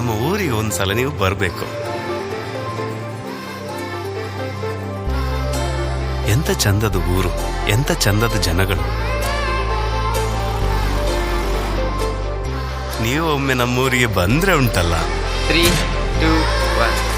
ನಮ್ಮ ಊರಿಗೆ ಒಂದ್ಸಲ ನೀವು ಬರಬೇಕು. ಎಂತ ಚಂದದ ಊರು, ಎಂತ ಚಂದದ ಜನಗಳು. ನೀವು ಒಮ್ಮೆ ನಮ್ಮೂರಿಗೆ ಬಂದ್ರೆ ಉಂಟಲ್ಲ. 3, 2, 1.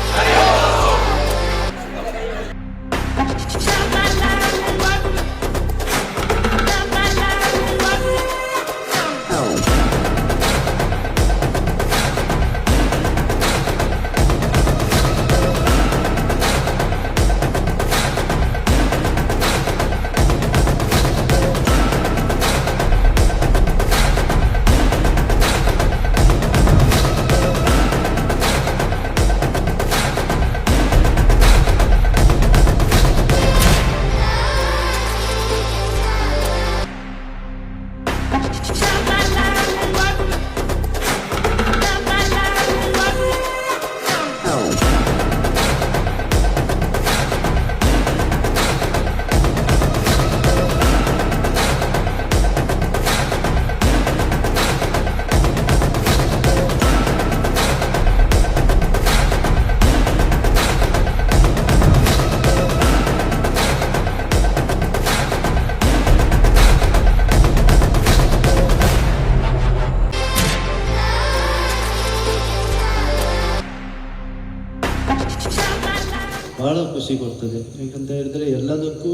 ಭಾಳ ಖುಷಿ ಕೊಡ್ತದೆ. ಯಾಕಂತ ಹೇಳಿದರೆ ಎಲ್ಲದಕ್ಕೂ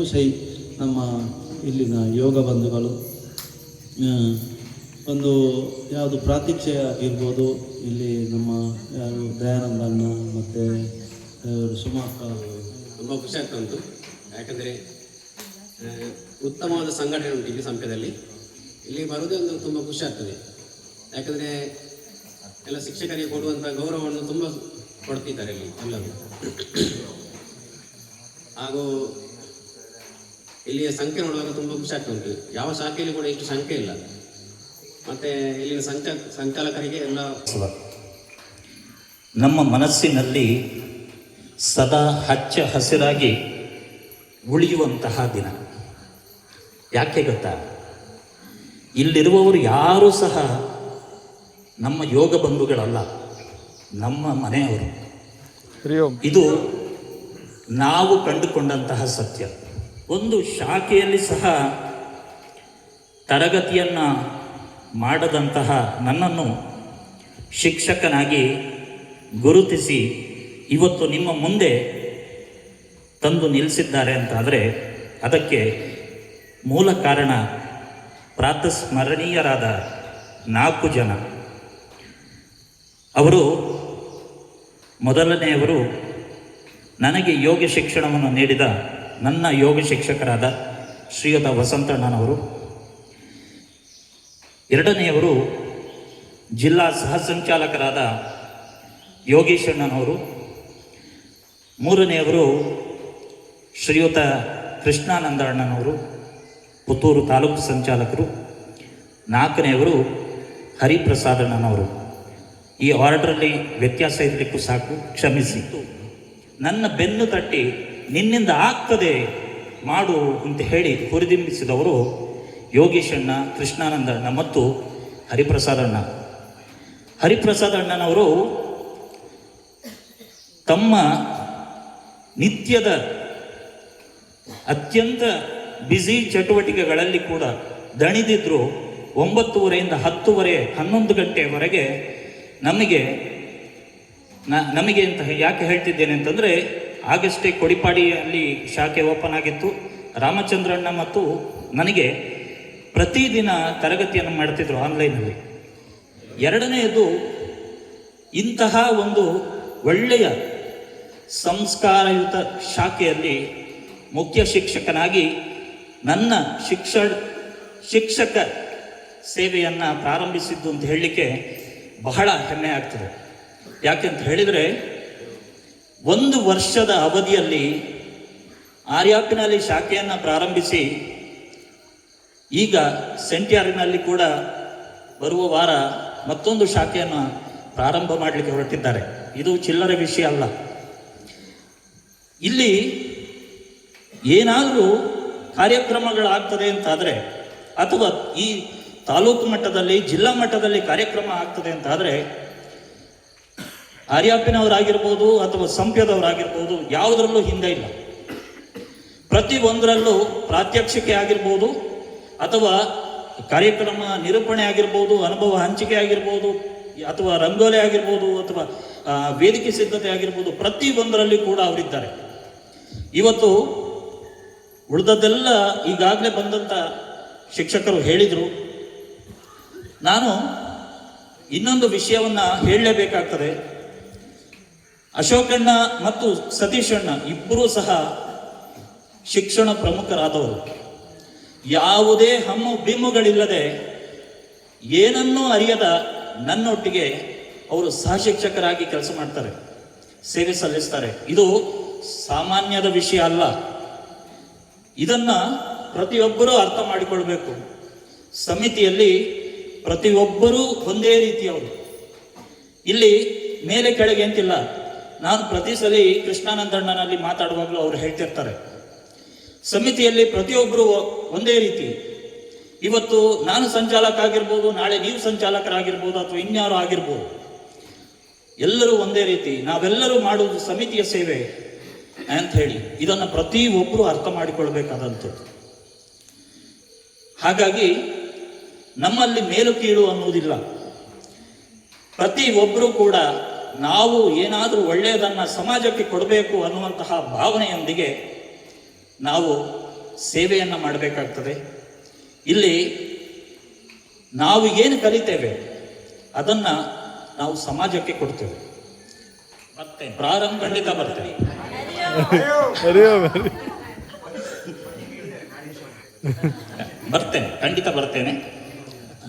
ನಮ್ಮ ಇಲ್ಲಿನ ಯೋಗ ಬಂಧುಗಳು ಒಂದು ಯಾವುದು ಪ್ರಾತ್ಯಕ್ಷೆ ಆಗಿರ್ಬೋದು, ಇಲ್ಲಿ ನಮ್ಮ ಯಾರು ದಯಾನಂದ ಅಣ್ಣ ಮತ್ತು ಸುಮಾಕ ತುಂಬ ಖುಷಿ ಆಗ್ತಾ ಉಂಟು. ಯಾಕಂದರೆ ಉತ್ತಮವಾದ ಸಂಘಟನೆ ಉಂಟು ಇಲ್ಲಿ ಸಂಪದಲ್ಲಿ. ಇಲ್ಲಿ ಬರೋದೇ ಒಂದು ತುಂಬ ಖುಷಿ ಆಗ್ತದೆ. ಯಾಕಂದರೆ ಎಲ್ಲ ಶಿಕ್ಷಕರಿಗೆ ಕೊಡುವಂಥ ಗೌರವವನ್ನು ತುಂಬ ಕೊಡ್ತಿದ್ದಾರೆ ಇಲ್ಲಿ ಎಲ್ಲರೂ. ಹಾಗೂ ಇಲ್ಲಿಯ ಸಂಖ್ಯೆ ನೋಡುವಾಗ ತುಂಬ ಖುಷಿ ಆಗ್ತಾ ಉಂಟು. ಯಾವ ಶಾಖೆಯಲ್ಲಿ ಕೂಡ ಇಷ್ಟು ಸಂಖ್ಯೆ ಇಲ್ಲ. ಮತ್ತು ಇಲ್ಲಿನ ಸಂಚಾಲಕರಿಗೆ ಎಲ್ಲ ನಮ್ಮ ಮನಸ್ಸಿನಲ್ಲಿ ಸದಾ ಹಚ್ಚ ಹಸಿರಾಗಿ ಉಳಿಯುವಂತಹ ದಿನ. ಯಾಕೆ ಗೊತ್ತಾ? ಇಲ್ಲಿರುವವರು ಯಾರೂ ಸಹ ನಮ್ಮ ಯೋಗ ಬಂಧುಗಳಲ್ಲ, ನಮ್ಮ ಮನೆಯವರು. ಇದು ನಾವು ಕಂಡುಕೊಂಡಂತಹ ಸತ್ಯ. ಒಂದು ಶಾಖೆಯಲ್ಲಿ ಸಹ ತರಗತಿಯನ್ನು ಮಾಡದಂತಹ ನನ್ನನ್ನು ಶಿಕ್ಷಕನಾಗಿ ಗುರುತಿಸಿ ಇವತ್ತು ನಿಮ್ಮ ಮುಂದೆ ತಂದು ನಿಲ್ಲಿಸಿದ್ದಾರೆ ಅಂತಾದರೆ ಅದಕ್ಕೆ ಮೂಲ ಕಾರಣ ಪ್ರಾತಸ್ಮರಣೀಯರಾದ 4 ಜನ. ಅವರು ಮೊದಲನೆಯವರು ನನಗೆ ಯೋಗ ಶಿಕ್ಷಣವನ್ನು ನೀಡಿದ ನನ್ನ ಯೋಗ ಶಿಕ್ಷಕರಾದ ಶ್ರೀಯುತ ವಸಂತಣ್ಣನವರು. ಎರಡನೆಯವರು ಜಿಲ್ಲಾ ಸಹ ಸಂಚಾಲಕರಾದ ಯೋಗೀಶಣ್ಣನವರು. ಮೂರನೆಯವರು ಶ್ರೀಯುತ ಕೃಷ್ಣಾನಂದ ಅಣ್ಣನವರು, ಪುತ್ತೂರು ತಾಲೂಕು ಸಂಚಾಲಕರು. 4ನೆಯವರು ಹರಿಪ್ರಸಾದ್ ಅಣ್ಣನವರು. ಈ ಆರ್ಡ್ರಲ್ಲಿ ವ್ಯತ್ಯಾಸ ಇರಲಿಕ್ಕೂ ಸಾಕು, ಕ್ಷಮಿಸಿ. ನನ್ನ ಬೆನ್ನು ತಟ್ಟಿ ನಿನ್ನಿಂದ ಆಗ್ತದೆ ಮಾಡು ಅಂತ ಹೇಳಿ ಹುರಿದಿಂಬಿಸಿದವರು ಯೋಗೀಶಣ್ಣ, ಕೃಷ್ಣಾನಂದ ಅಣ್ಣ ಮತ್ತು ಹರಿಪ್ರಸಾದ್ ಅಣ್ಣ. ಹರಿಪ್ರಸಾದ್ ಅಣ್ಣನವರು ತಮ್ಮ ನಿತ್ಯದ ಅತ್ಯಂತ ಬ್ಯುಸಿ ಚಟುವಟಿಕೆಗಳಲ್ಲಿ ಕೂಡ ದಣಿದಿದ್ರು 9:30ರಿಂದ 10:30, 11 ಗಂಟೆಯವರೆಗೆ ನಮಗೆ ಅಂತ ಯಾಕೆ ಹೇಳ್ತಿದ್ದೇನೆ ಅಂತಂದರೆ, ಆಗಷ್ಟೇ ಕೊಡಿಪಾಡಿಯಲ್ಲಿ ಶಾಖೆ ಓಪನ್ ಆಗಿತ್ತು. ರಾಮಚಂದ್ರಣ್ಣ ಮತ್ತು ನನಗೆ ಪ್ರತಿದಿನ ತರಗತಿಯನ್ನು ಮಾಡ್ತಿದ್ರು ಆನ್ಲೈನಲ್ಲಿ. ಎರಡನೆಯದು, ಇಂತಹ ಒಂದು ಒಳ್ಳೆಯ ಸಂಸ್ಕಾರಯುತ ಶಾಖೆಯಲ್ಲಿ ಮುಖ್ಯ ಶಿಕ್ಷಕನಾಗಿ ನನ್ನ ಶಿಕ್ಷಕ ಸೇವೆಯನ್ನು ಪ್ರಾರಂಭಿಸಿದ್ದು ಅಂತ ಹೇಳಲಿಕ್ಕೆ ಬಹಳ ಹೆಮ್ಮೆ ಆಗ್ತದೆ. ಯಾಕೆಂತ ಹೇಳಿದರೆ, 1 ವರ್ಷದ ಅವಧಿಯಲ್ಲಿ ಆರ್ಯಾಪಿನಲ್ಲಿ ಶಾಖೆಯನ್ನು ಪ್ರಾರಂಭಿಸಿ ಈಗ ಸೆಂಟ್ಯಾರಿನಲ್ಲಿ ಕೂಡ ಬರುವ ವಾರ ಮತ್ತೊಂದು ಶಾಖೆಯನ್ನು ಪ್ರಾರಂಭ ಮಾಡಲಿಕ್ಕೆ ಹೊರಟಿದ್ದಾರೆ. ಇದು ಚಿಲ್ಲರೆ ವಿಷಯ ಅಲ್ಲ. ಇಲ್ಲಿ ಏನಾದರೂ ಕಾರ್ಯಕ್ರಮಗಳಾಗ್ತದೆ ಅಂತಾದರೆ, ಅಥವಾ ಈ ತಾಲೂಕು ಮಟ್ಟದಲ್ಲಿ ಜಿಲ್ಲಾ ಮಟ್ಟದಲ್ಲಿ ಕಾರ್ಯಕ್ರಮ ಆಗ್ತದೆ ಅಂತಾದರೆ ಆರ್ಯಾಪಿನವರಾಗಿರ್ಬೋದು ಅಥವಾ ಸಂಪ್ಯದವರಾಗಿರ್ಬೋದು, ಯಾವುದರಲ್ಲೂ ಹಿಂದೆ ಇಲ್ಲ. ಪ್ರತಿ ಒಂದರಲ್ಲೂ ಪ್ರಾತ್ಯಕ್ಷಿಕೆ ಆಗಿರ್ಬೋದು ಅಥವಾ ಕಾರ್ಯಕ್ರಮ ನಿರೂಪಣೆ ಆಗಿರ್ಬೋದು, ಅನುಭವ ಹಂಚಿಕೆ ಆಗಿರ್ಬೋದು, ಅಥವಾ ರಂಗೋಲಿ ಆಗಿರ್ಬೋದು, ಅಥವಾ ವೇದಿಕೆ ಸಿದ್ಧತೆ ಆಗಿರ್ಬೋದು, ಪ್ರತಿ ಒಂದರಲ್ಲಿ ಕೂಡ ಅವರಿದ್ದಾರೆ. ಇವತ್ತು ಉಳಿದದ್ದೆಲ್ಲ ಈಗಾಗಲೇ ಬಂದಂಥ ಶಿಕ್ಷಕರು ಹೇಳಿದರು. ನಾನು ಇನ್ನೊಂದು ವಿಷಯವನ್ನು ಹೇಳಲೇಬೇಕಾಗ್ತದೆ. ಅಶೋಕಣ್ಣ ಮತ್ತು ಸತೀಶಣ್ಣ ಇಬ್ಬರೂ ಸಹ ಶಿಕ್ಷಣ ಪ್ರಮುಖರಾದವರು. ಯಾವುದೇ ಹಮ್ಮು ಬಿಮ್ಮುಗಳಿಲ್ಲದೆ, ಏನನ್ನೂ ಅರಿಯದ ನನ್ನೊಟ್ಟಿಗೆ ಅವರು ಸಹಶಿಕ್ಷಕರಾಗಿ ಕೆಲಸ ಮಾಡ್ತಾರೆ, ಸೇವೆ ಸಲ್ಲಿಸ್ತಾರೆ. ಇದು ಸಾಮಾನ್ಯದ ವಿಷಯ ಅಲ್ಲ. ಇದನ್ನು ಪ್ರತಿಯೊಬ್ಬರೂ ಅರ್ಥ ಮಾಡಿಕೊಳ್ಬೇಕು. ಸಮಿತಿಯಲ್ಲಿ ಪ್ರತಿಯೊಬ್ಬರೂ ಒಂದೇ ರೀತಿಯವರು. ಇಲ್ಲಿ ಮೇಲೆ ಕೆಳಗೆ ಅಂತಿಲ್ಲ. ನಾನು ಪ್ರತಿ ಸಲ ಕೃಷ್ಣಾನಂದಣ್ಣನಲ್ಲಿ ಮಾತಾಡುವಾಗಲೂ ಅವರು ಹೇಳ್ತಿರ್ತಾರೆ, ಸಮಿತಿಯಲ್ಲಿ ಪ್ರತಿಯೊಬ್ಬರು ಒಂದೇ ರೀತಿ. ಇವತ್ತು ನಾನು ಸಂಚಾಲಕ ಆಗಿರ್ಬೋದು, ನಾಳೆ ನೀವು ಸಂಚಾಲಕರಾಗಿರ್ಬೋದು, ಅಥವಾ ಇನ್ಯಾರು ಆಗಿರ್ಬೋದು, ಎಲ್ಲರೂ ಒಂದೇ ರೀತಿ. ನಾವೆಲ್ಲರೂ ಮಾಡುವುದು ಸಮಿತಿಯ ಸೇವೆ ಅಂತ ಹೇಳಿ ಇದನ್ನು ಪ್ರತಿಯೊಬ್ಬರು ಅರ್ಥ ಮಾಡಿಕೊಳ್ಬೇಕಾದಂಥದ್ದು. ಹಾಗಾಗಿ ನಮ್ಮಲ್ಲಿ ಮೇಲು ಕೀಳು ಅನ್ನುವುದಿಲ್ಲ. ಪ್ರತಿಯೊಬ್ಬರೂ ಕೂಡ ನಾವು ಏನಾದರೂ ಒಳ್ಳೆಯದನ್ನು ಸಮಾಜಕ್ಕೆ ಕೊಡಬೇಕು ಅನ್ನುವಂತಹ ಭಾವನೆಯೊಂದಿಗೆ ನಾವು ಸೇವೆಯನ್ನು ಮಾಡಬೇಕಾಗ್ತದೆ. ಇಲ್ಲಿ ನಾವು ಏನು ಕಲಿತೇವೆ ಅದನ್ನು ನಾವು ಸಮಾಜಕ್ಕೆ ಕೊಡ್ತೇವೆ. ಮತ್ತೆ ಪ್ರಾರಂಭ ಖಂಡಿತ ಬರ್ತೇವೆ. ಬರ್ತೇನೆ, ಖಂಡಿತ ಬರ್ತೇನೆ.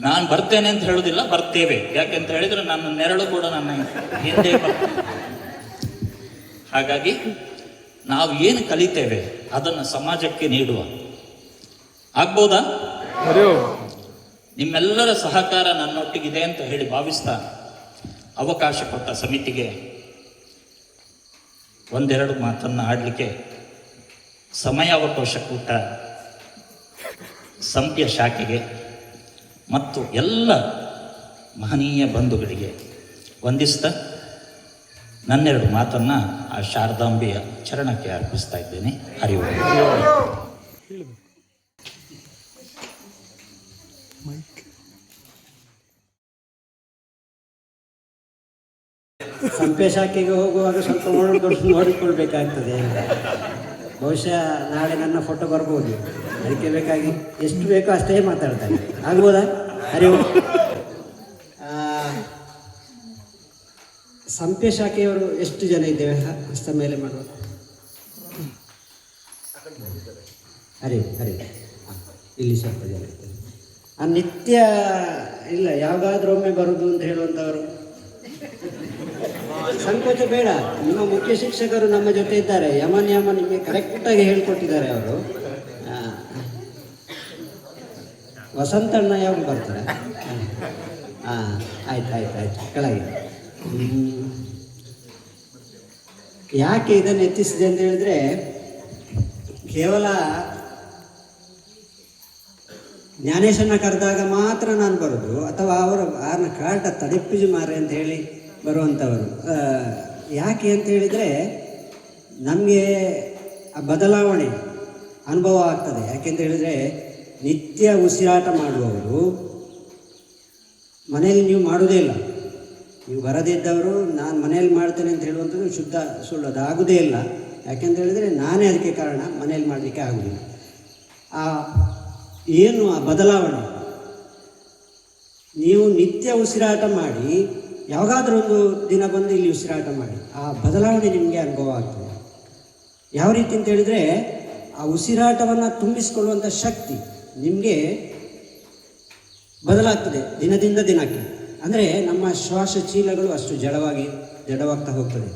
ನಾನು ಬರ್ತೇನೆ ಅಂತ ಹೇಳೋದಿಲ್ಲ, ಬರ್ತೇವೆ. ಯಾಕೆಂತ ಹೇಳಿದ್ರೆ ನನ್ನ ನೆರಳು ಕೂಡ ನನ್ನ ಹಿಂದೆ ಬರ್ತೇನೆ. ಹಾಗಾಗಿ ನಾವು ಏನು ಕಲಿತೇವೆ ಅದನ್ನು ಸಮಾಜಕ್ಕೆ ನೀಡುವ ಆಗ್ಬೋದಾ? ನಿಮ್ಮೆಲ್ಲರ ಸಹಕಾರ ನನ್ನೊಟ್ಟಿಗಿದೆ ಅಂತ ಹೇಳಿ ಭಾವಿಸ್ತಾ ಅವಕಾಶ ಕೊಟ್ಟ ಸಮಿತಿಗೆ ಒಂದೆರಡು ಮಾತನ್ನು ಆಡಲಿಕ್ಕೆ ಸಮಯಾವಕಾಶ ಕೊಟ್ಟ ಸಂಪ್ಯ ಶಾಖೆಗೆ ಮತ್ತು ಎಲ್ಲ ಮಹನೀಯ ಬಂಧುಗಳಿಗೆ ವಂದಿಸ್ತಾ ನನ್ನೆರಡು ಮಾತನ್ನು ಆ ಶಾರದಾಂಬೆಯ ಚರಣಕ್ಕೆ ಅರ್ಪಿಸ್ತಾ ಇದ್ದೇನೆ. ಹರಿ ಓಂ. ಸಂಪೆ ಶಾಖೆಗೆ ಹೋಗುವಾಗ ಸ್ವಲ್ಪ ನೋಡಿಕೊಳ್ಬೇಕಾಗ್ತದೆ. ಬಹುಶಃ ನಾಳೆ ನನ್ನ ಫೋಟೋ ಬರ್ಬೋದು. ಅದಕ್ಕೆ ಬೇಕಾಗಿ ಎಷ್ಟು ಬೇಕೋ ಅಷ್ಟೇ ಮಾತಾಡ್ತಾರೆ. ಆಗ್ಬೋದಾ? ಹರಿ ಓಂ. ಸಂಪೆ ಶಾಖೆಯವರು ಎಷ್ಟು ಜನ ಇದ್ದೇವೆ? ಹಸ್ತ ಮೇಲೆ ಮಾಡುವ. ಹರಿ ಹರಿ ಇಲ್ಲಿ ಸ್ವಲ್ಪ ಜನ ಇದ್ದಾರೆ. ನಿತ್ಯ ಇಲ್ಲ, ಯಾವಾಗಾದ್ರೂ ಒಮ್ಮೆ ಬರುವುದು ಅಂತ ಹೇಳುವಂಥವರು ಸಂಕೋಚ ಬೇಡ. ನಿಮ್ಮ ಮುಖ್ಯ ಶಿಕ್ಷಕರು ನಮ್ಮ ಜೊತೆ ಇದ್ದಾರೆ. ಯಮ ನಿಮಗೆ ಕರೆಕ್ಟಾಗಿ ಹೇಳ್ಕೊಟ್ಟಿದ್ದಾರೆ ಅವರು. ವಸಂತಣ್ಣ ಯಾವಾಗ ಬರ್ತಾರೆ? ಆಯ್ತು ಕೆಳಗೆ. ಯಾಕೆ ಇದನ್ನು ಎತ್ತಿಸಿದೆ ಅಂತ ಹೇಳಿದ್ರೆ, ಕೇವಲ ಜ್ಞಾನೇಶನ ಕರೆದಾಗ ಮಾತ್ರ ನಾನು ಬರೋದು, ಅಥವಾ ಅವರು ಆರ್ನ ಕಾಟ ತಡೆಪ್ಪಿಜು ಮಾರೆ ಅಂತ ಹೇಳಿ ಬರುವಂಥವರು. ಯಾಕೆ ಅಂತ ಹೇಳಿದರೆ, ನಮಗೆ ಆ ಬದಲಾವಣೆ ಅನುಭವ ಆಗ್ತದೆ. ಯಾಕೆಂತ ಹೇಳಿದರೆ, ನಿತ್ಯ ಉಸಿರಾಟ ಮಾಡುವವರು ಮನೆಯಲ್ಲಿ ನೀವು ಮಾಡೋದೇ ಇಲ್ಲ. ನೀವು ಬರದಿದ್ದವರು ನಾನು ಮನೆಯಲ್ಲಿ ಮಾಡ್ತೇನೆ ಅಂತ ಹೇಳುವಂಥದ್ದು ಶುದ್ಧ ಸುಳ್ಳು. ಅದು ಆಗೋದೇ ಇಲ್ಲ. ಯಾಕೆಂತ ಹೇಳಿದರೆ ನಾನೇ ಅದಕ್ಕೆ ಕಾರಣ. ಮನೆಯಲ್ಲಿ ಮಾಡಲಿಕ್ಕೆ ಆಗೋದಿಲ್ಲ. ಏನು ಆ ಬದಲಾವಣೆ, ನೀವು ನಿತ್ಯ ಉಸಿರಾಟ ಮಾಡಿ ಯಾವಾಗಾದರೂ ಒಂದು ದಿನ ಬಂದು ಇಲ್ಲಿ ಉಸಿರಾಟ ಮಾಡಿ, ಆ ಬದಲಾವಣೆ ನಿಮಗೆ ಅನುಭವ ಆಗ್ತದೆ. ಯಾವ ರೀತಿ ಅಂತ ಹೇಳಿದರೆ, ಆ ಉಸಿರಾಟವನ್ನು ತುಂಬಿಸಿಕೊಳ್ಳುವಂಥ ಶಕ್ತಿ ನಿಮಗೆ ಬದಲಾಗ್ತದೆ ದಿನದಿಂದ ದಿನಕ್ಕೆ. ಅಂದರೆ ನಮ್ಮ ಶ್ವಾಸ ಚೀಲಗಳು ಅಷ್ಟು ಜಡವಾಗ್ತಾ ಹೋಗ್ತದೆ.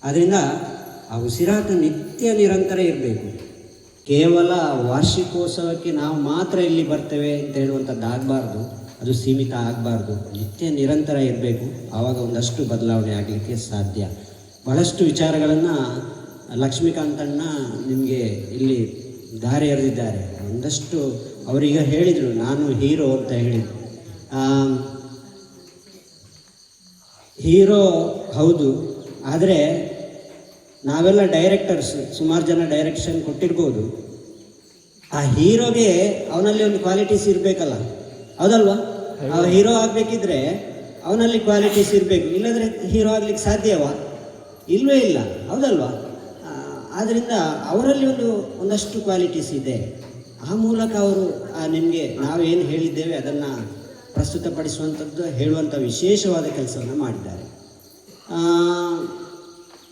ಆದ್ದರಿಂದ ಆ ಉಸಿರಾಟ ನಿತ್ಯ ನಿರಂತರ ಇರಬೇಕು. ಕೇವಲ ವಾರ್ಷಿಕೋತ್ಸವಕ್ಕೆ ನಾವು ಮಾತ್ರ ಇಲ್ಲಿ ಬರ್ತೇವೆ ಅಂತ ಹೇಳುವಂಥದ್ದು ಆಗಬಾರ್ದು. ಅದು ಸೀಮಿತ ಆಗಬಾರ್ದು. ನಿತ್ಯ ನಿರಂತರ ಇರಬೇಕು. ಆವಾಗ ಒಂದಷ್ಟು ಬದಲಾವಣೆ ಆಗಲಿಕ್ಕೆ ಸಾಧ್ಯ. ಬಹಳಷ್ಟು ವಿಚಾರಗಳನ್ನು ಲಕ್ಷ್ಮೀಕಾಂತಣ್ಣ ನಿಮಗೆ ಇಲ್ಲಿ ದಾರಿ ಎರೆದಿದ್ದಾರೆ. ಒಂದಷ್ಟು ಅವರೀಗ ಹೇಳಿದರು, ನಾನು ಹೀರೋ ಅಂತ ಹೇಳಿದರು. ಹೀರೋ ಹೌದು, ಆದರೆ ನಾವೆಲ್ಲ ಡೈರೆಕ್ಟರ್ಸ್, ಸುಮಾರು ಜನ ಡೈರೆಕ್ಷನ್ ಕೊಟ್ಟಿರ್ಬೋದು. ಆ ಹೀರೋಗೆ ಅವನಲ್ಲಿ ಒಂದು ಕ್ವಾಲಿಟೀಸ್ ಇರಬೇಕಲ್ಲ, ಹೌದಲ್ವಾ? ಆ ಹೀರೋ ಆಗಬೇಕಿದ್ರೆ ಅವನಲ್ಲಿ ಕ್ವಾಲಿಟೀಸ್ ಇರಬೇಕು, ಇಲ್ಲದ್ರೆ ಹೀರೋ ಆಗ್ಲಿಕ್ಕೆ ಸಾಧ್ಯವಾ? ಇಲ್ಲವೇ ಇಲ್ಲ, ಹೌದಲ್ವಾ? ಆದ್ದರಿಂದ ಅವರಲ್ಲಿ ಒಂದಷ್ಟು ಕ್ವಾಲಿಟೀಸ್ ಇದೆ. ಆ ಮೂಲಕ ಅವರು ನಿಮಗೆ ನಾವೇನು ಹೇಳಿದ್ದೇವೆ ಅದನ್ನು ಪ್ರಸ್ತುತಪಡಿಸುವಂಥದ್ದು, ಹೇಳುವಂಥ ವಿಶೇಷವಾದ ಕೆಲಸವನ್ನು ಮಾಡಿದ್ದಾರೆ.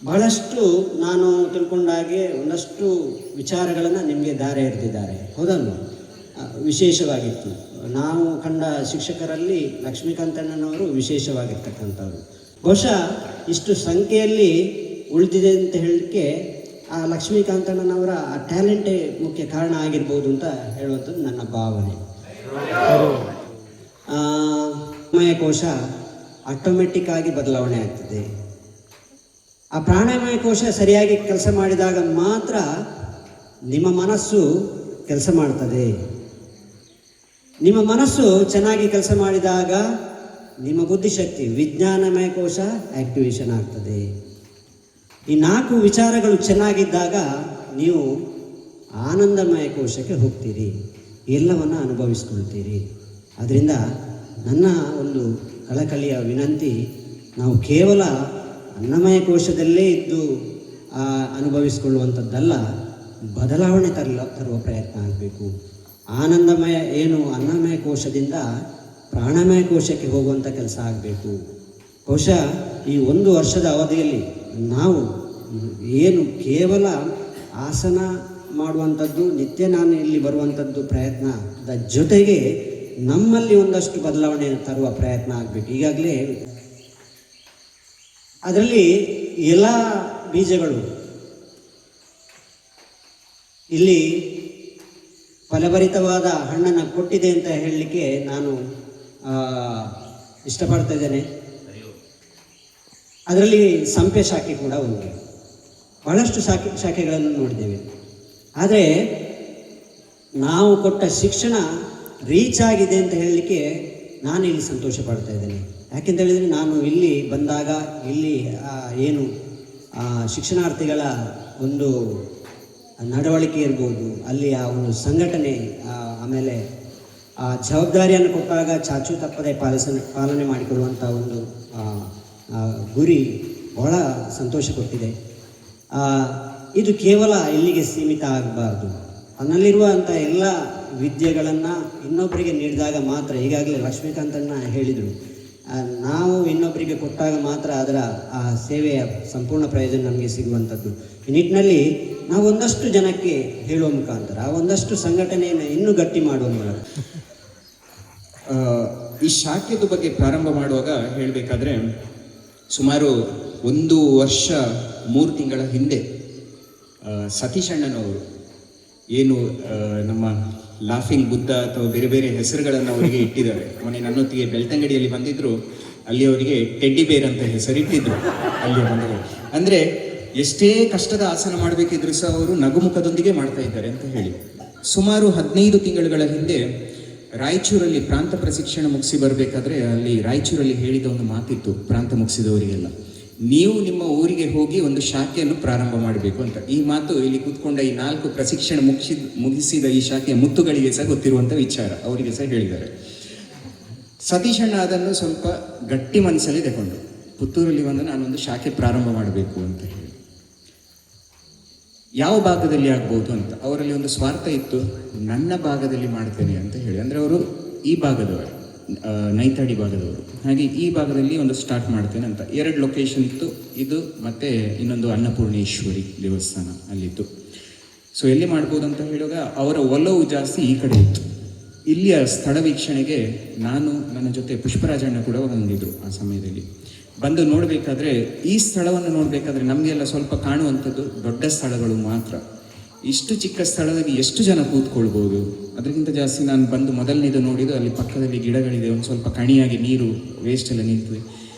ಬಹಳಷ್ಟು ನಾನು ತಿಳ್ಕೊಂಡಾಗೆ ಒಂದಷ್ಟು ವಿಚಾರಗಳನ್ನು ನಿಮಗೆ ದಾರೆ ಎರೆದಿದ್ದಾರೆ, ಹೌದಲ್ವ? ವಿಶೇಷವಾಗಿತ್ತು. ನಾವು ಕಂಡ ಶಿಕ್ಷಕರಲ್ಲಿ ಲಕ್ಷ್ಮೀಕಾಂತಣ್ಣನವರು ವಿಶೇಷವಾಗಿರ್ತಕ್ಕಂಥವ್ರು. ಬಹುಶಃ ಇಷ್ಟು ಸಂಖ್ಯೆಯಲ್ಲಿ ಉಳಿದಿದೆ ಅಂತ ಹೇಳಲಿಕ್ಕೆ ಆ ಲಕ್ಷ್ಮೀಕಾಂತಣ್ಣನವರ ಆ ಟ್ಯಾಲೆಂಟೇ ಮುಖ್ಯ ಕಾರಣ ಆಗಿರ್ಬೋದು ಅಂತ ಹೇಳುವಂಥದ್ದು ನನ್ನ ಭಾವನೆ. ಪ್ರಾಣಾಯಾಮ ಕೋಶ ಆಟೋಮೆಟಿಕ್ ಆಗಿ ಬದಲಾವಣೆ ಆಗ್ತದೆ. ಆ ಪ್ರಾಣಾಯಾಮ ಕೋಶ ಸರಿಯಾಗಿ ಕೆಲಸ ಮಾಡಿದಾಗ ಮಾತ್ರ ನಿಮ್ಮ ಮನಸ್ಸು ಕೆಲಸ ಮಾಡ್ತದೆ. ನಿಮ್ಮ ಮನಸ್ಸು ಚೆನ್ನಾಗಿ ಕೆಲಸ ಮಾಡಿದಾಗ ನಿಮ್ಮ ಬುದ್ಧಿಶಕ್ತಿ ವಿಜ್ಞಾನಮಯ ಕೋಶ ಆಕ್ಟಿವೇಶನ್ ಆಗ್ತದೆ. ಈ 4 ವಿಚಾರಗಳು ಚೆನ್ನಾಗಿದ್ದಾಗ ನೀವು ಆನಂದಮಯ ಕೋಶಕ್ಕೆ ಹೋಗ್ತೀರಿ, ಎಲ್ಲವನ್ನು ಅನುಭವಿಸ್ಕೊಳ್ತೀರಿ. ಅದರಿಂದ ನನ್ನ ಒಂದು ಕಳಕಳಿಯ ವಿನಂತಿ, ನಾವು ಕೇವಲ ಅನ್ನಮಯ ಕೋಶದಲ್ಲೇ ಇದ್ದು ಅನುಭವಿಸಿಕೊಳ್ಳುವಂಥದ್ದಲ್ಲ, ಬದಲಾವಣೆ ತರುವ ಪ್ರಯತ್ನ ಆಗಬೇಕು. ಆನಂದಮಯ ಏನು ಅನ್ನಮಯ ಕೋಶದಿಂದ ಪ್ರಾಣಮಯ ಕೋಶಕ್ಕೆ ಹೋಗುವಂಥ ಕೆಲಸ ಆಗಬೇಕು. ಬಹುಶಃ ಈ 1 ವರ್ಷದ ಅವಧಿಯಲ್ಲಿ ನಾವು ಏನು ಕೇವಲ ಆಸನ ಮಾಡುವಂಥದ್ದು, ನಿತ್ಯ ನಾನು ಇಲ್ಲಿ ಬರುವಂಥದ್ದು ಪ್ರಯತ್ನದ ಜೊತೆಗೆ ನಮ್ಮಲ್ಲಿ ಒಂದಷ್ಟು ಬದಲಾವಣೆ ತರುವ ಪ್ರಯತ್ನ ಆಗಬೇಕು. ಈಗಾಗಲೇ ಅದರಲ್ಲಿ ಎಲ್ಲ ಬೀಜಗಳು ಇಲ್ಲಿ ಫಲಭರಿತವಾದ ಹಣ್ಣನ್ನು ಕೊಟ್ಟಿದೆ ಅಂತ ಹೇಳಲಿಕ್ಕೆ ನಾನು ಇಷ್ಟಪಡ್ತಾ ಇದ್ದೇನೆ. ಅದರಲ್ಲಿ ಸಂಪೆ ಶಾಖೆ ಕೂಡ ಒಂದು, ಬಹಳಷ್ಟು ಶಾಖೆಗಳನ್ನು ನೋಡಿದ್ದೇವೆ. ಆದರೆ ನಾವು ಕೊಟ್ಟ ಶಿಕ್ಷಣ ರೀಚ್ ಆಗಿದೆ ಅಂತ ಹೇಳಲಿಕ್ಕೆ ನಾನು ಇಲ್ಲಿ ಸಂತೋಷ ಪಡ್ತಾ ಇದ್ದೇನೆ. ಯಾಕೆಂತ ಹೇಳಿದರೆ ನಾನು ಇಲ್ಲಿ ಬಂದಾಗ ಇಲ್ಲಿ ಏನು ಶಿಕ್ಷಣಾರ್ಥಿಗಳ ಒಂದು ನಡವಳಿಕೆ ಇರ್ಬೋದು, ಅಲ್ಲಿ ಆ ಒಂದು ಸಂಘಟನೆ, ಆಮೇಲೆ ಆ ಜವಾಬ್ದಾರಿಯನ್ನು ಕೊಟ್ಟಾಗ ಚಾಚು ತಪ್ಪದೆ ಪಾಲನೆ ಮಾಡಿಕೊಳ್ಳುವಂಥ ಒಂದು ಗುರಿ ಬಹಳ ಸಂತೋಷ ಕೊಟ್ಟಿದೆ. ಇದು ಕೇವಲ ಇಲ್ಲಿಗೆ ಸೀಮಿತ ಆಗಬಾರ್ದು. ನನ್ನಲ್ಲಿರುವಂಥ ಎಲ್ಲ ವಿದ್ಯೆಗಳನ್ನು ಇನ್ನೊಬ್ಬರಿಗೆ ನೀಡಿದಾಗ ಮಾತ್ರ, ಈಗಾಗಲೇ ಲಕ್ಷ್ಮೀಕಾಂತಣ್ಣ ಹೇಳಿದರು, ನಾವು ಇನ್ನೊಬ್ಬರಿಗೆ ಕೊಟ್ಟಾಗ ಮಾತ್ರ ಅದರ ಆ ಸೇವೆಯ ಸಂಪೂರ್ಣ ಪ್ರಯೋಜನ ನಮಗೆ ಸಿಗುವಂಥದ್ದು. ಈ ನಿಟ್ಟಿನಲ್ಲಿ ನಾವು ಒಂದಷ್ಟು ಜನಕ್ಕೆ ಹೇಳುವ ಮುಖಾಂತರ, ಆ ಒಂದಷ್ಟು ಸಂಘಟನೆಯನ್ನು ಇನ್ನೂ ಗಟ್ಟಿ ಮಾಡುವ ಮೂಲಕ ಈ ಶಾಖೆದ ಬಗ್ಗೆ ಪ್ರಾರಂಭ ಮಾಡುವಾಗ ಹೇಳಬೇಕಾದ್ರೆ ಸುಮಾರು 1 ವರ್ಷ 3 ತಿಂಗಳ ಹಿಂದೆ ಸತೀಶ್ ಅಣ್ಣನವರು ಏನು ನಮ್ಮ ಲಾಫಿಂಗ್ ಬುದ್ಧ ಅಥವಾ ಬೇರೆ ಬೇರೆ ಹೆಸರುಗಳನ್ನು ಅವರಿಗೆ ಇಟ್ಟಿದ್ದಾರೆ. ಮೊನ್ನೆ ನನ್ನೊತ್ತಿಗೆ ಬೆಳ್ತಂಗಡಿಯಲ್ಲಿ ಬಂದಿದ್ರು, ಅಲ್ಲಿ ಅವರಿಗೆ ಟೆಡ್ಡಿ ಬೇರ್ ಅಂತ ಹೆಸರಿಟ್ಟಿದ್ರು ಅಲ್ಲಿ ಬಂದರು. ಅಂದರೆ ಎಷ್ಟೇ ಕಷ್ಟದ ಆಸನ ಮಾಡಬೇಕಿದ್ರು ಸಹ ಅವರು ನಗುಮುಖದೊಂದಿಗೆ ಮಾಡ್ತಾ ಇದ್ದಾರೆ ಅಂತ ಹೇಳಿ. ಸುಮಾರು 15 ತಿಂಗಳುಗಳ ಹಿಂದೆ ರಾಯಚೂರಲ್ಲಿ ಪ್ರಾಂತ ಪ್ರಶಿಕ್ಷಣ ಮುಗಿಸಿ ಬರಬೇಕಾದ್ರೆ ಅಲ್ಲಿ ರಾಯಚೂರಲ್ಲಿ ಹೇಳಿದ ಒಂದು ಮಾತಿತ್ತು ಪ್ರಾಂತ ಮುಗಿಸಿದವರಿಗೆಲ್ಲ, ನೀವು ನಿಮ್ಮ ಊರಿಗೆ ಹೋಗಿ ಒಂದು ಶಾಖೆಯನ್ನು ಪ್ರಾರಂಭ ಮಾಡಬೇಕು ಅಂತ. ಈ ಮಾತು ಇಲ್ಲಿ ಕೂತ್ಕೊಂಡ ಈ 4 ಪ್ರಶಿಕ್ಷಣ ಮುಗಿಸಿದ ಈ ಶಾಖೆಯ ಮುತ್ತುಗಳಿಗೆ ಸಹ ಗೊತ್ತಿರುವಂಥ ವಿಚಾರ, ಅವರಿಗೆ ಸಹ ಹೇಳಿದ್ದಾರೆ. ಸತೀಶಣ್ಣ ಅದನ್ನು ಸ್ವಲ್ಪ ಗಟ್ಟಿ ಮನಸ್ಸಲ್ಲಿ ತಗೊಂಡು ಪುತ್ತೂರಲ್ಲಿ ಬಂದು ನಾನೊಂದು ಶಾಖೆ ಪ್ರಾರಂಭ ಮಾಡಬೇಕು ಅಂತ ಹೇಳಿ. ಯಾವ ಭಾಗದಲ್ಲಿ ಆಗ್ಬೋದು ಅಂತ ಅವರಲ್ಲಿ ಒಂದು ಸ್ವಾರ್ಥ ಇತ್ತು, ನನ್ನ ಭಾಗದಲ್ಲಿ ಮಾಡ್ತೇನೆ ಅಂತ ಹೇಳಿ. ಅಂದರೆ ಅವರು ಈ ಭಾಗದವರು, ನೈತಾಡಿ ಭಾಗದವರು, ಹಾಗೆ ಈ ಭಾಗದಲ್ಲಿ ಒಂದು ಸ್ಟಾರ್ಟ್ ಮಾಡ್ತೇನೆ ಅಂತ. 2 ಲೊಕೇಶನ್ ಇತ್ತು, ಇದು ಮತ್ತು ಇನ್ನೊಂದು ಅನ್ನಪೂರ್ಣೇಶ್ವರಿ ದೇವಸ್ಥಾನ ಅಲ್ಲಿತ್ತು. ಸೊ ಎಲ್ಲಿ ಮಾಡ್ಬೋದು ಅಂತ ಹೇಳುವಾಗ ಅವರ ಒಲವು ಜಾಸ್ತಿ ಈ ಕಡೆ ಇತ್ತು. ಇಲ್ಲಿಯ ಸ್ಥಳ ವೀಕ್ಷಣೆಗೆ ನಾನು, ನನ್ನ ಜೊತೆ ಪುಷ್ಪರಾಜಣ್ಣ ಕೂಡ ಬಂದಿದ್ರು ಆ ಸಮಯದಲ್ಲಿ. ಬಂದು ನೋಡಬೇಕಾದ್ರೆ, ಈ ಸ್ಥಳವನ್ನು ನೋಡಬೇಕಾದ್ರೆ ನಮಗೆಲ್ಲ ಸ್ವಲ್ಪ ಕಾಣುವಂಥದ್ದು ದೊಡ್ಡ ಸ್ಥಳಗಳು ಮಾತ್ರ. ಇಷ್ಟು ಚಿಕ್ಕ ಸ್ಥಳದಲ್ಲಿ ಎಷ್ಟು ಜನ ಕೂತ್ಕೊಳ್ಬೋದು? ಅದಕ್ಕಿಂತ ಜಾಸ್ತಿ ನಾನು ಬಂದು ಮೊದಲನೇದು ನೋಡಿದ್ದು ಅಲ್ಲಿ ಪಕ್ಕದಲ್ಲಿ ಗಿಡಗಳಿದೆ, ಒಂದು ಸ್ವಲ್ಪ ಕಣಿಯಾಗಿ ನೀರು ವೇಸ್ಟ್ ಎಲ್ಲ ನಿಂತಿದೆ,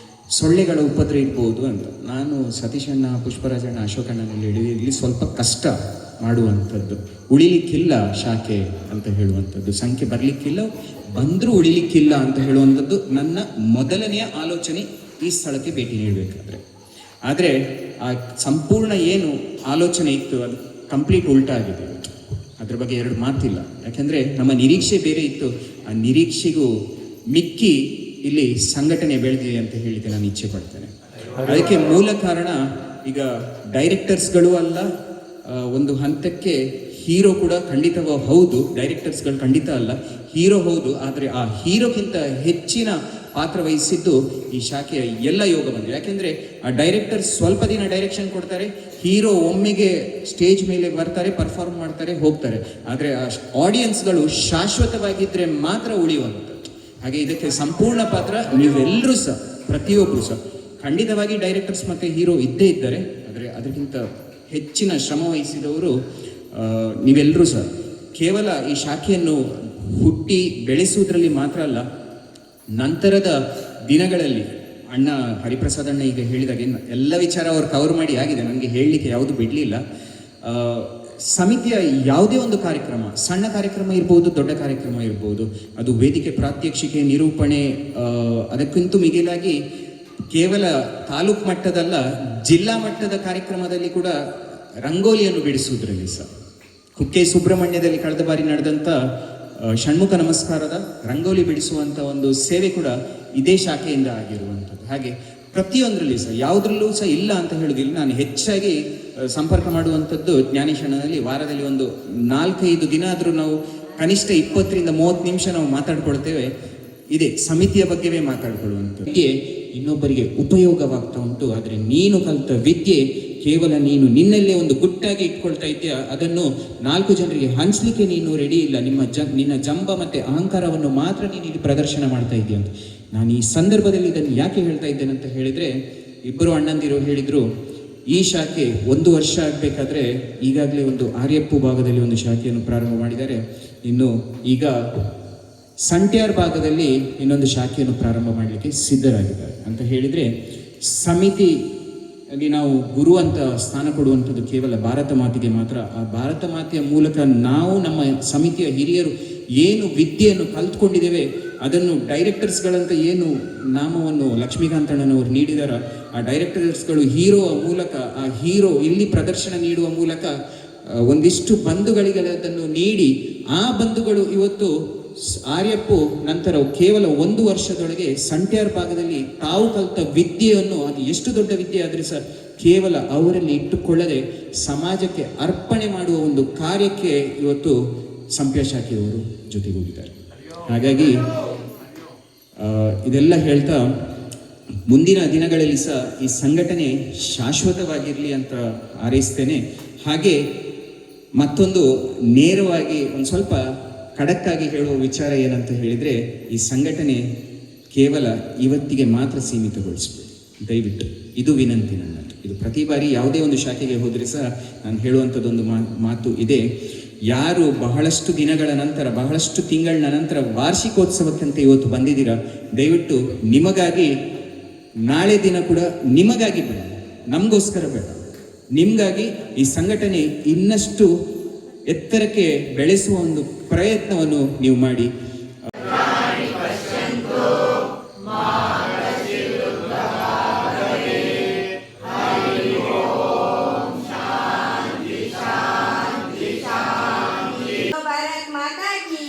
ಸೊಳ್ಳೆಗಳ ಉಪದ್ರ ಇರ್ಬೋದು ಅಂತ. ನಾನು ಸತೀಶಣ್ಣ, ಪುಷ್ಪರಾಜಣ್ಣ, ಅಶೋಕಣ್ಣನಲ್ಲಿ ಹೇಳಿದೆ, ಇಲ್ಲಿ ಸ್ವಲ್ಪ ಕಷ್ಟ ಮಾಡುವಂಥದ್ದು, ಉಳಿಲಿಕ್ಕಿಲ್ಲ ಶಾಖೆ ಅಂತ ಹೇಳುವಂಥದ್ದು, ಸಂಖ್ಯೆ ಬರಲಿಕ್ಕಿಲ್ಲ, ಬಂದರೂ ಉಳಿಲಿಕ್ಕಿಲ್ಲ ಅಂತ ಹೇಳುವಂಥದ್ದು ನನ್ನ ಮೊದಲನೆಯ ಆಲೋಚನೆ ಈ ಸ್ಥಳಕ್ಕೆ ಭೇಟಿ ನೀಡಬೇಕಾದ್ರೆ. ಆದರೆ ಆ ಸಂಪೂರ್ಣ ಏನು ಆಲೋಚನೆ ಇತ್ತು ಅದು ಕಂಪ್ಲೀಟ್ ಉಲ್ಟಾ ಆಗಿದೆ ಇವತ್ತು. ಅದ್ರ ಬಗ್ಗೆ ಎರಡು ಮಾತಿಲ್ಲ. ಯಾಕೆಂದರೆ ನಮ್ಮ ನಿರೀಕ್ಷೆ ಬೇರೆ ಇತ್ತು, ಆ ನಿರೀಕ್ಷೆಗೂ ಮಿಕ್ಕಿ ಇಲ್ಲಿ ಸಂಘಟನೆ ಬೆಳೆದಿದೆ ಅಂತ ಹೇಳಿಕ್ಕೆ ನಾನು ಇಚ್ಛೆ ಪಡ್ತೇನೆ. ಅದಕ್ಕೆ ಮೂಲ ಕಾರಣ ಈಗ ಡೈರೆಕ್ಟರ್ಸ್ಗಳು ಅಲ್ಲ, ಒಂದು ಹಂತಕ್ಕೆ ಹೀರೋ ಕೂಡ ಖಂಡಿತವೂ ಹೌದು, ಡೈರೆಕ್ಟರ್ಸ್ಗಳು ಖಂಡಿತ ಅಲ್ಲ, ಹೀರೋ ಹೌದು. ಆದರೆ ಆ ಹೀರೋಕ್ಕಿಂತ ಹೆಚ್ಚಿನ ಪಾತ್ರ ವಹಿಸಿದ್ದು ಈ ಶಾಖೆಯ ಎಲ್ಲ ಯೋಗ ಬಂದಿದೆ. ಯಾಕೆಂದರೆ ಆ ಡೈರೆಕ್ಟರ್ ಸ್ವಲ್ಪ ದಿನ ಡೈರೆಕ್ಷನ್ ಕೊಡ್ತಾರೆ, ಹೀರೋ ಒಮ್ಮೆಗೆ ಸ್ಟೇಜ್ ಮೇಲೆ ಬರ್ತಾರೆ, ಪರ್ಫಾರ್ಮ್ ಮಾಡ್ತಾರೆ, ಹೋಗ್ತಾರೆ. ಆದರೆ ಆ ಆಡಿಯನ್ಸ್ಗಳು ಶಾಶ್ವತವಾಗಿದ್ದರೆ ಮಾತ್ರ ಉಳಿಯುವಂಥದ್ದು. ಹಾಗೆ ಇದಕ್ಕೆ ಸಂಪೂರ್ಣ ಪಾತ್ರ ನೀವೆಲ್ಲರೂ ಸಹ, ಪ್ರತಿಯೊಬ್ಬರು ಸಹ. ಖಂಡಿತವಾಗಿ ಡೈರೆಕ್ಟರ್ಸ್ ಮತ್ತು ಹೀರೋ ಇದ್ದೇ ಇದ್ದಾರೆ, ಆದರೆ ಅದಕ್ಕಿಂತ ಹೆಚ್ಚಿನ ಶ್ರಮ ವಹಿಸಿದವರು ನೀವೆಲ್ಲರೂ ಸಹ. ಕೇವಲ ಈ ಶಾಖೆಯನ್ನು ಹುಟ್ಟಿ ಬೆಳೆಸುವುದರಲ್ಲಿ ಮಾತ್ರ ಅಲ್ಲ, ನಂತರದ ದಿನಗಳಲ್ಲಿ ಅಣ್ಣ ಹರಿಪ್ರಸಾದ್ ಅಣ್ಣ ಈಗ ಹೇಳಿದಾಗೆ ಎಲ್ಲ ವಿಚಾರ ಅವರು ಕವರ್ ಮಾಡಿ ಆಗಿದೆ, ನನಗೆ ಹೇಳಲಿಕ್ಕೆ ಯಾವುದು ಬಿಡಲಿಲ್ಲ. ಸಮಿತಿಯ ಯಾವುದೇ ಒಂದು ಕಾರ್ಯಕ್ರಮ, ಸಣ್ಣ ಕಾರ್ಯಕ್ರಮ ಇರ್ಬೋದು, ದೊಡ್ಡ ಕಾರ್ಯಕ್ರಮ ಇರ್ಬೋದು, ಅದು ವೇದಿಕೆ ಪ್ರಾತ್ಯಕ್ಷಿಕೆ, ನಿರೂಪಣೆ, ಅದಕ್ಕಿಂತ ಮಿಗಿಲಾಗಿ ಕೇವಲ ತಾಲೂಕು ಮಟ್ಟದಲ್ಲ, ಜಿಲ್ಲಾ ಮಟ್ಟದ ಕಾರ್ಯಕ್ರಮದಲ್ಲಿ ಕೂಡ ರಂಗೋಲಿಯನ್ನು ಬಿಡಿಸುವುದರಲ್ಲಿ ಸಹ ಕುಕ್ಕೆ ಸುಬ್ರಹ್ಮಣ್ಯದಲ್ಲಿ ಕಳೆದ ಬಾರಿ ನಡೆದಂಥ ಷಣ್ಮುಖ ನಮಸ್ಕಾರದ ರಂಗೋಲಿ ಬಿಡಿಸುವಂಥ ಒಂದು ಸೇವೆ ಕೂಡ ಇದೇ ಶಾಖೆಯಿಂದ ಆಗಿರುವಂಥದ್ದು. ಹಾಗೆ ಪ್ರತಿಯೊಂದರಲ್ಲಿ ಸಹ, ಯಾವುದ್ರಲ್ಲೂ ಸಹ ಇಲ್ಲ ಅಂತ ಹೇಳೋದಿಲ್ಲ. ನಾನು ಹೆಚ್ಚಾಗಿ ಸಂಪರ್ಕ ಮಾಡುವಂಥದ್ದು ಜ್ಞಾನೇಶಣ್ಣನಲ್ಲಿ ವಾರದಲ್ಲಿ ಒಂದು 4-5 ದಿನ ಆದರೂ ನಾವು ಕನಿಷ್ಠ 20ರಿಂದ 30 ನಿಮಿಷ ನಾವು ಮಾತಾಡ್ಕೊಳ್ತೇವೆ. ಇದೇ ಸಮಿತಿಯ ಬಗ್ಗೆವೇ ಮಾತಾಡ್ಕೊಳ್ಳುವಂಥದ್ದು. ವಿದ್ಯೆ ಇನ್ನೊಬ್ಬರಿಗೆ ಉಪಯೋಗವಾಗ್ತಾ ಉಂಟು, ಆದರೆ ನೀನು ಕಲಿತ ವಿದ್ಯೆ ಕೇವಲ ನೀನು ನಿನ್ನಲ್ಲೇ ಒಂದು ಗುಟ್ಟಾಗಿ ಇಟ್ಕೊಳ್ತಾ ಇದೆಯಾ, ಅದನ್ನು 4 ಜನರಿಗೆ ಹಂಚಲಿಕ್ಕೆ ನೀನು ರೆಡಿ ಇಲ್ಲ. ನಿನ್ನ ಜಂಬ ಮತ್ತು ಅಹಂಕಾರವನ್ನು ಮಾತ್ರ ನೀನು ಇಲ್ಲಿ ಪ್ರದರ್ಶನ ಮಾಡ್ತಾ ಇದೆಯಾ ಅಂತ. ನಾನು ಈ ಸಂದರ್ಭದಲ್ಲಿ ಇದನ್ನು ಯಾಕೆ ಹೇಳ್ತಾ ಇದ್ದೇನೆ ಅಂತ ಹೇಳಿದರೆ, ಇಬ್ಬರು ಅಣ್ಣಂದಿರು ಹೇಳಿದರು, ಈ ಶಾಖೆ 1 ವರ್ಷ ಆಗಬೇಕಾದ್ರೆ ಈಗಾಗಲೇ ಒಂದು ಆರ್ಯಪ್ಪು ಭಾಗದಲ್ಲಿ ಒಂದು ಶಾಖೆಯನ್ನು ಪ್ರಾರಂಭ ಮಾಡಿದ್ದಾರೆ, ಇನ್ನು ಈಗ ಸಂಟ್ಯಾರ್ ಭಾಗದಲ್ಲಿ ಇನ್ನೊಂದು ಶಾಖೆಯನ್ನು ಪ್ರಾರಂಭ ಮಾಡಲಿಕ್ಕೆ ಸಿದ್ಧರಾಗಿದ್ದಾರೆ ಅಂತ ಹೇಳಿದರೆ, ಸಮಿತಿ ಅಲ್ಲಿ ನಾವು ಗುರು ಅಂತ ಸ್ಥಾನ ಕೊಡುವಂಥದ್ದು ಕೇವಲ ಭಾರತ ಮಾತೆಗೆ ಮಾತ್ರ. ಆ ಭಾರತ ಮಾತೆಯ ಮೂಲಕ ನಾವು ನಮ್ಮ ಸಮಿತಿಯ ಹಿರಿಯರು ಏನು ವಿದ್ಯೆಯನ್ನು ಕಲ್ತ್ಕೊಂಡಿದ್ದೇವೆ ಅದನ್ನು ಡೈರೆಕ್ಟರ್ಸ್ಗಳಂತ ಏನು ನಾಮವನ್ನು ಲಕ್ಷ್ಮೀಕಾಂತ್ ಅಣ್ಣನವರು ನೀಡಿದಾರ, ಆ ಡೈರೆಕ್ಟರ್ಸ್ಗಳು ಹೀರೋ ಮೂಲಕ, ಆ ಹೀರೋ ಇಲ್ಲಿ ಪ್ರದರ್ಶನ ನೀಡುವ ಮೂಲಕ ಒಂದಿಷ್ಟು ಬಂಧುಗಳಿಗೆ ಅದನ್ನು ನೀಡಿ, ಆ ಬಂಧುಗಳು ಇವತ್ತು ಆರ್ಯಪ್ಪು ನಂತರ ಕೇವಲ 1 ವರ್ಷದೊಳಗೆ ಸಂಟ್ಯಾರ್ ಭಾಗದಲ್ಲಿ ತಾವು ಕಲಿತ ವಿದ್ಯೆಯನ್ನು, ಅದು ಎಷ್ಟು ದೊಡ್ಡ ವಿದ್ಯೆ ಆದರೆ ಸಹ ಕೇವಲ ಅವರಲ್ಲಿ ಇಟ್ಟುಕೊಳ್ಳದೆ ಸಮಾಜಕ್ಕೆ ಅರ್ಪಣೆ ಮಾಡುವ ಒಂದು ಕಾರ್ಯಕ್ಕೆ ಇವತ್ತು ಸಂಪ್ಯ ಶಾಖೆಯವರು ಜೊತೆಗೂಡಿದ್ದಾರೆ. ಹಾಗಾಗಿ ಇದೆಲ್ಲ ಹೇಳ್ತಾ ಮುಂದಿನ ದಿನಗಳಲ್ಲಿ ಸಹ ಈ ಸಂಘಟನೆ ಶಾಶ್ವತವಾಗಿರಲಿ ಅಂತ ಹಾರೈಸ್ತೇನೆ. ಹಾಗೆ ಮತ್ತೊಂದು ನೇರವಾಗಿ ಒಂದು ಸ್ವಲ್ಪ ಖಡಕ್ಕಾಗಿ ಹೇಳುವ ವಿಚಾರ ಏನಂತ ಹೇಳಿದರೆ, ಈ ಸಂಘಟನೆ ಕೇವಲ ಇವತ್ತಿಗೆ ಮಾತ್ರ ಸೀಮಿತಗೊಳಿಸಬೇಕು ದಯವಿಟ್ಟು. ಇದು ವಿನಂತಿ ನನ್ನದು. ಇದು ಪ್ರತಿ ಬಾರಿ ಯಾವುದೇ ಒಂದು ಶಾಖೆಗೆ ಹೋದರೆ ಸಹ ನಾನು ಹೇಳುವಂಥದ್ದೊಂದು ಮಾತು ಇದೆ. ಯಾರು ಬಹಳಷ್ಟು ದಿನಗಳ ನಂತರ, ಬಹಳಷ್ಟು ತಿಂಗಳ ನಂತರ ವಾರ್ಷಿಕೋತ್ಸವಕ್ಕಂತ ಇವತ್ತು ಬಂದಿದ್ದೀರಾ, ದಯವಿಟ್ಟು ನಿಮಗಾಗಿ ನಾಳೆ ದಿನ ಕೂಡ ನಿಮಗಾಗಿ ಬೇಡ, ನಮಗೋಸ್ಕರ ಬೇಡ, ನಿಮಗಾಗಿ ಈ ಸಂಘಟನೆ ಇನ್ನಷ್ಟು ಎತ್ತರಕ್ಕೆ ಬೆಳೆಸುವ ಒಂದು ಪ್ರಯತ್ನವನ್ನು ನೀವು ಮಾಡಿ. भारत माता की